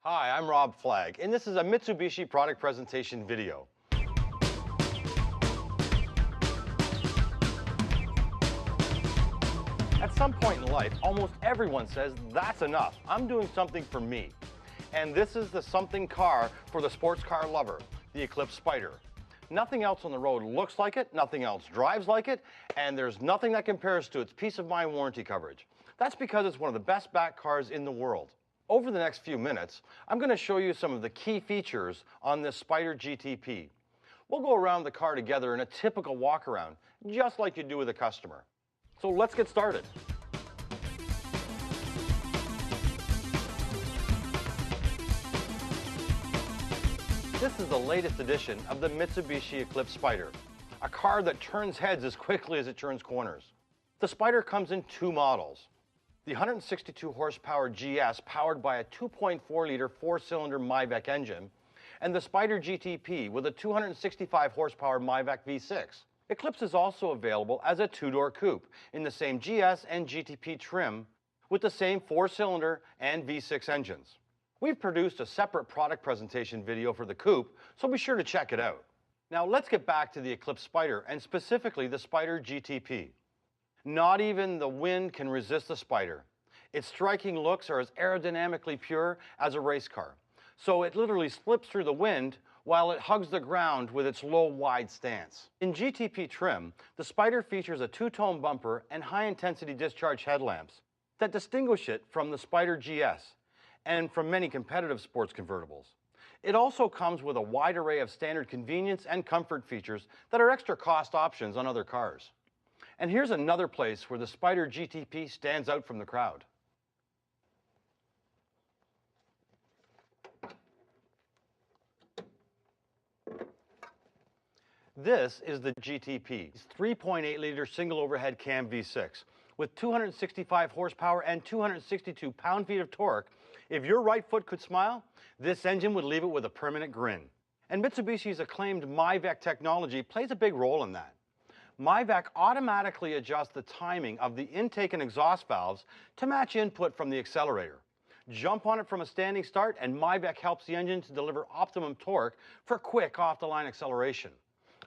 Hi, I'm Rob Flagg, and this is a Mitsubishi product presentation video. At some point in life, almost everyone says, that's enough. I'm doing something for me. And this is the something car for the sports car lover, the Eclipse Spyder. Nothing else on the road looks like it, nothing else drives like it, and there's nothing that compares to its peace of mind warranty coverage. That's because it's one of the best backed cars in the world. Over the next few minutes, I'm going to show you some of the key features on this Spyder GTP. We'll go around the car together in a typical walk around, just like you do with a customer. So let's get started. This is the latest edition of the Mitsubishi Eclipse Spyder, a car that turns heads as quickly as it turns corners. The Spyder comes in two models. The 162 horsepower GS powered by a 2.4-liter four-cylinder Myvec engine, and the Spyder GTP with a 265 horsepower Myvec V6. Eclipse is also available as a two-door coupe in the same GS and GTP trim with the same four-cylinder and V6 engines. We've produced a separate product presentation video for the coupe, so be sure to check it out. Now let's get back to the Eclipse Spyder and specifically the Spyder GTP. Not even the wind can resist the Spyder. Its striking looks are as aerodynamically pure as a race car. So it literally slips through the wind while it hugs the ground with its low, wide stance. In GTP trim, the Spyder features a two-tone bumper and high-intensity discharge headlamps that distinguish it from the Spyder GS and from many competitive sports convertibles. It also comes with a wide array of standard convenience and comfort features that are extra cost options on other cars. And here's another place where the Spyder GTP stands out from the crowd. This is the GTP. It's 3.8-liter single overhead cam V6 with 265 horsepower and 262 pound-feet of torque. If your right foot could smile, this engine would leave it with a permanent grin. And Mitsubishi's acclaimed Myvec technology plays a big role in that. Myvec automatically adjusts the timing of the intake and exhaust valves to match input from the accelerator. Jump on it from a standing start and Myvec helps the engine to deliver optimum torque for quick off-the-line acceleration.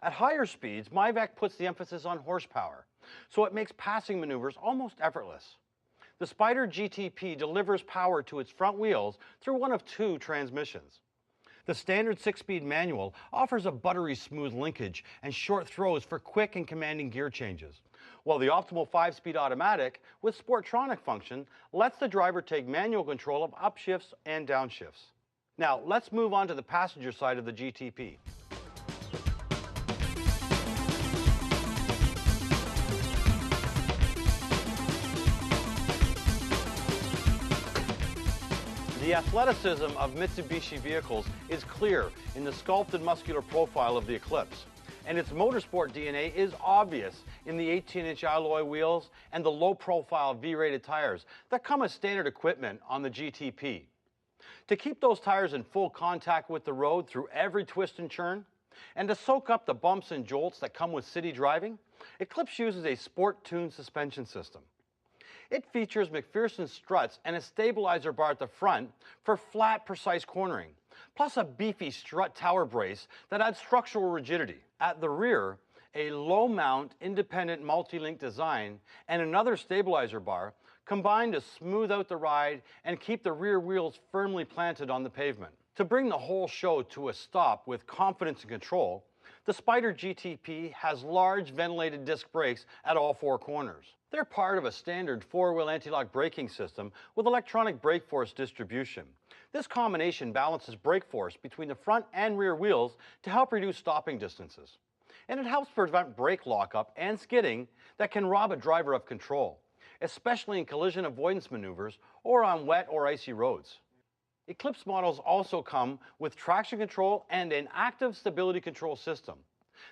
At higher speeds, Myvec puts the emphasis on horsepower, so it makes passing maneuvers almost effortless. The Spyder GTP delivers power to its front wheels through one of two transmissions. The standard 6-speed manual offers a buttery smooth linkage and short throws for quick and commanding gear changes, while the optimal 5-speed automatic with Sportronic function lets the driver take manual control of upshifts and downshifts. Now let's move on to the passenger side of the GTP. The athleticism of Mitsubishi vehicles is clear in the sculpted muscular profile of the Eclipse, and its motorsport DNA is obvious in the 18-inch alloy wheels and the low-profile V-rated tires that come as standard equipment on the GTP. To keep those tires in full contact with the road through every twist and turn, and to soak up the bumps and jolts that come with city driving, Eclipse uses a sport-tuned suspension system. It features McPherson struts and a stabilizer bar at the front for flat, precise cornering, plus a beefy strut tower brace that adds structural rigidity. At the rear, a low-mount, independent multi-link design and another stabilizer bar combine to smooth out the ride and keep the rear wheels firmly planted on the pavement. To bring the whole show to a stop with confidence and control, the Spyder GTP has large ventilated disc brakes at all four corners. They're part of a standard four-wheel anti-lock braking system with electronic brake force distribution. This combination balances brake force between the front and rear wheels to help reduce stopping distances. And it helps prevent brake lockup and skidding that can rob a driver of control, especially in collision avoidance maneuvers or on wet or icy roads. Eclipse models also come with traction control and an active stability control system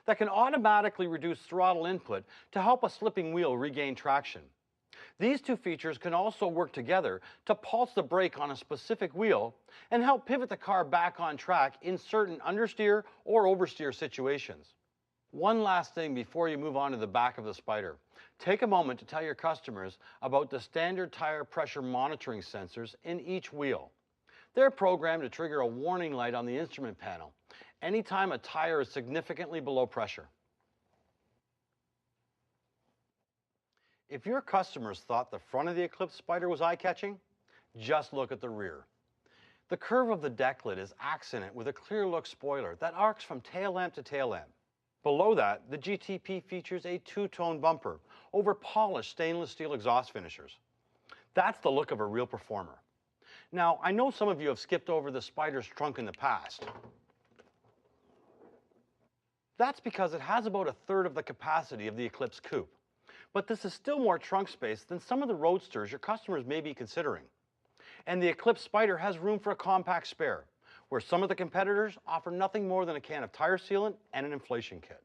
that can automatically reduce throttle input to help a slipping wheel regain traction. These two features can also work together to pulse the brake on a specific wheel and help pivot the car back on track in certain understeer or oversteer situations. One last thing before you move on to the back of the Spyder. Take a moment to tell your customers about the standard tire pressure monitoring sensors in each wheel. They're programmed to trigger a warning light on the instrument panel anytime a tire is significantly below pressure. If your customers thought the front of the Eclipse Spyder was eye-catching, just look at the rear. The curve of the deck lid is accented with a clear-look spoiler that arcs from tail lamp to tail lamp. Below that, the GTP features a two-tone bumper over polished stainless steel exhaust finishers. That's the look of a real performer. Now, I know some of you have skipped over the Spyder's trunk in the past. That's because it has about a third of the capacity of the Eclipse Coupe. But this is still more trunk space than some of the roadsters your customers may be considering. And the Eclipse Spyder has room for a compact spare, where some of the competitors offer nothing more than a can of tire sealant and an inflation kit.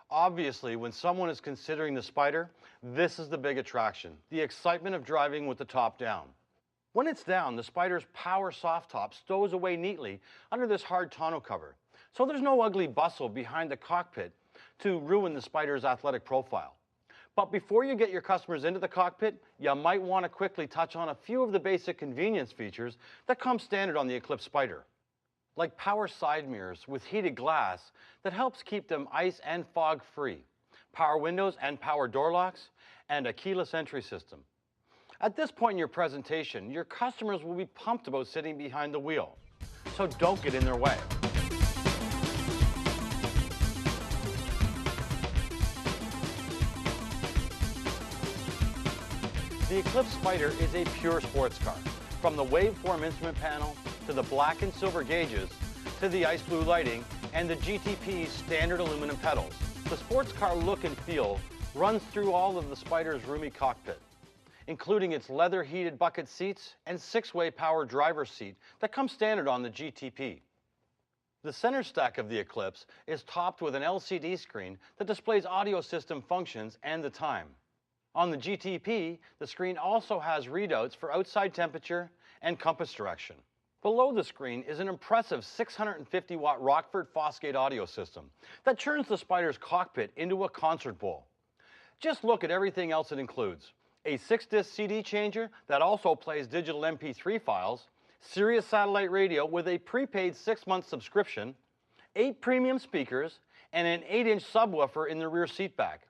Obviously, when someone is considering the Spyder, this is the big attraction, the excitement of driving with the top down. When it's down, the Spyder's power soft top stows away neatly under this hard tonneau cover, so there's no ugly bustle behind the cockpit to ruin the Spyder's athletic profile. But before you get your customers into the cockpit, you might want to quickly touch on a few of the basic convenience features that come standard on the Eclipse Spyder, like power side mirrors with heated glass that helps keep them ice and fog free, power windows and power door locks, and a keyless entry system. At this point in your presentation, your customers will be pumped about sitting behind the wheel, so don't get in their way. The Eclipse Spyder is a pure sports car. From the waveform instrument panel, to the black and silver gauges, to the ice blue lighting, and the GTP's standard aluminum pedals. The sports car look and feel runs through all of the Spyder's roomy cockpit, including its leather heated bucket seats and 6-way power driver's seat that comes standard on the GTP. The center stack of the Eclipse is topped with an LCD screen that displays audio system functions and the time. On the GTP, the screen also has readouts for outside temperature and compass direction. Below the screen is an impressive 650-watt Rockford Fosgate audio system that turns the Spyder's cockpit into a concert bowl. Just look at everything else it includes. A 6-disc CD changer that also plays digital MP3 files, Sirius satellite radio with a prepaid 6-month subscription, 8 premium speakers, and an 8-inch subwoofer in the rear seat back.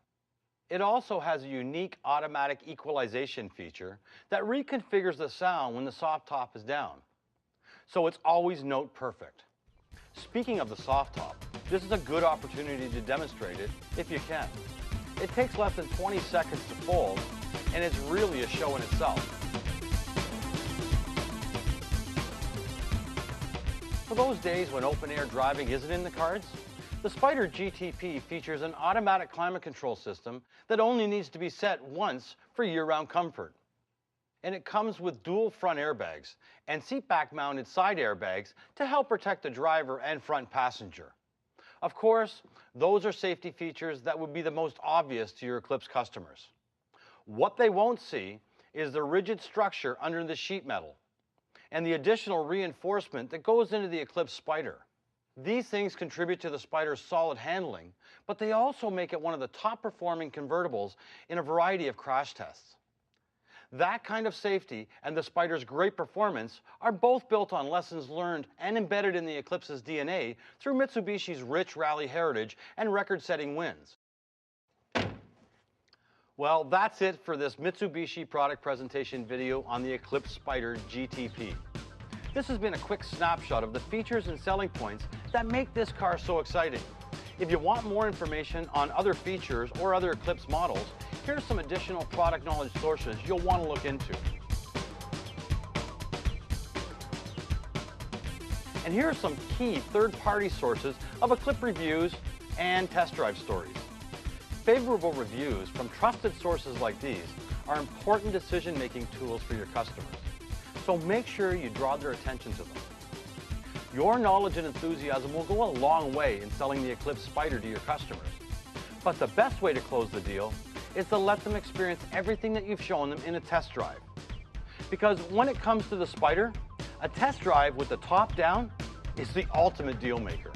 It also has a unique automatic equalization feature that reconfigures the sound when the soft top is down, so it's always note perfect. Speaking of the soft top, this is a good opportunity to demonstrate it if you can. It takes less than 20 seconds to fold, and it's really a show in itself. For those days when open-air driving isn't in the cards, the Spyder GTP features an automatic climate control system that only needs to be set once for year-round comfort. And it comes with dual front airbags and seat-back mounted side airbags to help protect the driver and front passenger. Of course, those are safety features that would be the most obvious to your Eclipse customers. What they won't see is the rigid structure under the sheet metal and the additional reinforcement that goes into the Eclipse Spyder. These things contribute to the Spyder's solid handling, but they also make it one of the top performing convertibles in a variety of crash tests. That kind of safety and the Spyder's great performance are both built on lessons learned and embedded in the Eclipse's DNA through Mitsubishi's rich rally heritage and record-setting wins. Well, that's it for this Mitsubishi product presentation video on the Eclipse Spyder GTP. This has been a quick snapshot of the features and selling points that make this car so exciting. If you want more information on other features or other Eclipse models, here's some additional product knowledge sources you'll want to look into. And here are some key third-party sources of Eclipse reviews and test drive stories. Favorable reviews from trusted sources like these are important decision-making tools for your customers, so make sure you draw their attention to them. Your knowledge and enthusiasm will go a long way in selling the Eclipse Spyder to your customers. But the best way to close the deal is to let them experience everything that you've shown them in a test drive. Because when it comes to the Spyder, a test drive with the top down is the ultimate deal maker.